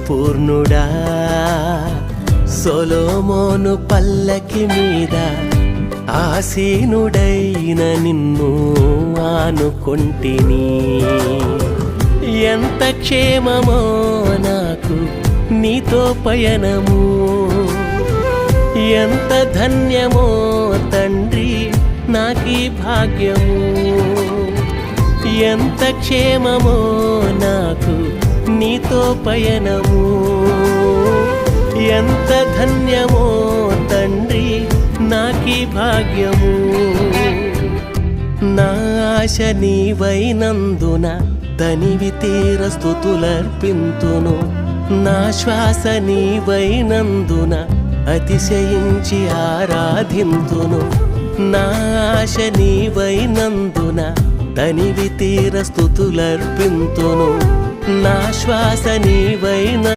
పూర్ణుడా సొలొమోను పల్లకి మీద ఆసీనుడైన నిన్ను ఆనుకొంటిని. ఎంత క్షేమమో నాకు నీతో పయనము, ఎంత ధన్యమో తండ్రి నాకీ భాగ్యము. ఎంత క్షేమమో నాకు నీతో పయనము, ఎంత ధన్యమో తండ్రి నాకీ భాగ్యము. నా ఆశ నీవైనందున తనివి తీర స్తుతులర్పింతును. నా శ్వాస నీవైనందున అతిశయించి ఆరాధింతును. నా ఆశ నీవైనందున తనివి తీర స్తుతులర్పింతును. నా శ్వాస నీవైన